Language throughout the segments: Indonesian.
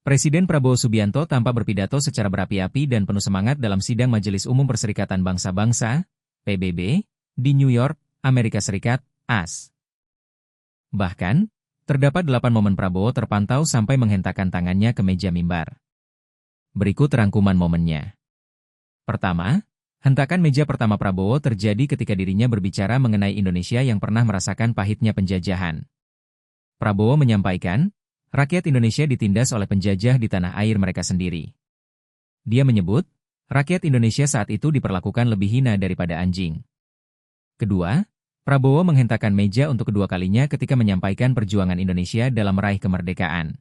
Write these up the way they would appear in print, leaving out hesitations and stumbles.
Presiden Prabowo Subianto tampak berpidato secara berapi-api dan penuh semangat dalam sidang Majelis Umum Perserikatan Bangsa-Bangsa, PBB, di New York, Amerika Serikat, AS. Bahkan, terdapat 8 momen Prabowo terpantau sampai menghentakkan tangannya ke meja mimbar. Berikut rangkuman momennya. Pertama, hentakan meja pertama Prabowo terjadi ketika dirinya berbicara mengenai Indonesia yang pernah merasakan pahitnya penjajahan. Prabowo menyampaikan, rakyat Indonesia ditindas oleh penjajah di tanah air mereka sendiri. Dia menyebut, rakyat Indonesia saat itu diperlakukan lebih hina daripada anjing. Kedua, Prabowo menghentakkan meja untuk kedua kalinya ketika menyampaikan perjuangan Indonesia dalam meraih kemerdekaan.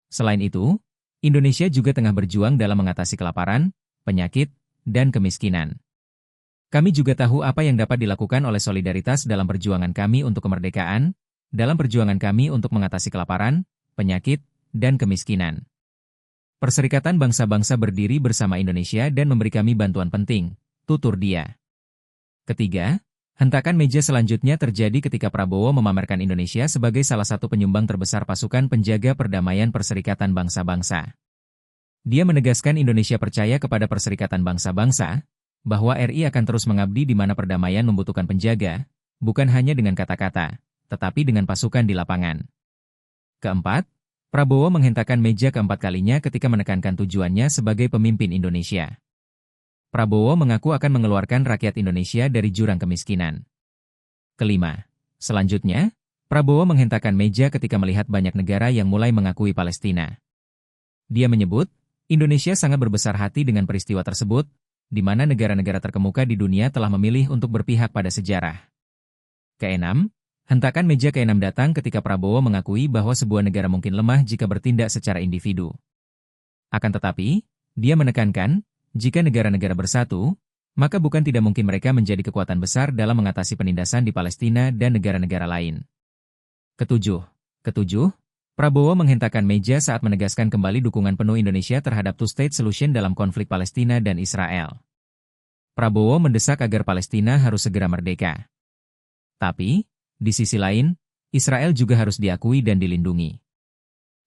Selain itu, Indonesia juga tengah berjuang dalam mengatasi kelaparan, penyakit, dan kemiskinan. Kami juga tahu apa yang dapat dilakukan oleh solidaritas dalam perjuangan kami untuk kemerdekaan, dalam perjuangan kami untuk mengatasi kelaparan, penyakit, dan kemiskinan. Perserikatan Bangsa-Bangsa berdiri bersama Indonesia dan memberi kami bantuan penting, tutur dia. Ketiga, hentakan meja selanjutnya terjadi ketika Prabowo memamerkan Indonesia sebagai salah satu penyumbang terbesar pasukan penjaga perdamaian Perserikatan Bangsa-Bangsa. Dia menegaskan Indonesia percaya kepada Perserikatan Bangsa-Bangsa, bahwa RI akan terus mengabdi di mana perdamaian membutuhkan penjaga, bukan hanya dengan kata-kata, tetapi dengan pasukan di lapangan. Keempat, Prabowo menghentakkan meja keempat kalinya ketika menekankan tujuannya sebagai pemimpin Indonesia. Prabowo mengaku akan mengeluarkan rakyat Indonesia dari jurang kemiskinan. Kelima, selanjutnya, Prabowo menghentakkan meja ketika melihat banyak negara yang mulai mengakui Palestina. Dia menyebut, Indonesia sangat berbesar hati dengan peristiwa tersebut, di mana negara-negara terkemuka di dunia telah memilih untuk berpihak pada sejarah. Keenam, hentakan meja ke-6 datang ketika Prabowo mengakui bahwa sebuah negara mungkin lemah jika bertindak secara individu. Akan tetapi, dia menekankan, jika negara-negara bersatu, maka bukan tidak mungkin mereka menjadi kekuatan besar dalam mengatasi penindasan di Palestina dan negara-negara lain. Ketujuh, Prabowo menghentakkan meja saat menegaskan kembali dukungan penuh Indonesia terhadap two-state solution dalam konflik Palestina dan Israel. Prabowo mendesak agar Palestina harus segera merdeka. Tapi, di sisi lain, Israel juga harus diakui dan dilindungi.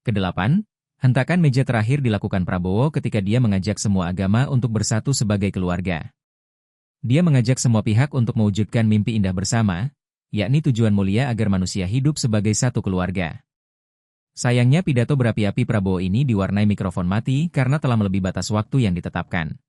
Kedelapan, hentakan meja terakhir dilakukan Prabowo ketika dia mengajak semua agama untuk bersatu sebagai keluarga. Dia mengajak semua pihak untuk mewujudkan mimpi indah bersama, yakni tujuan mulia agar manusia hidup sebagai satu keluarga. Sayangnya pidato berapi-api Prabowo ini diwarnai mikrofon mati karena telah melebihi batas waktu yang ditetapkan.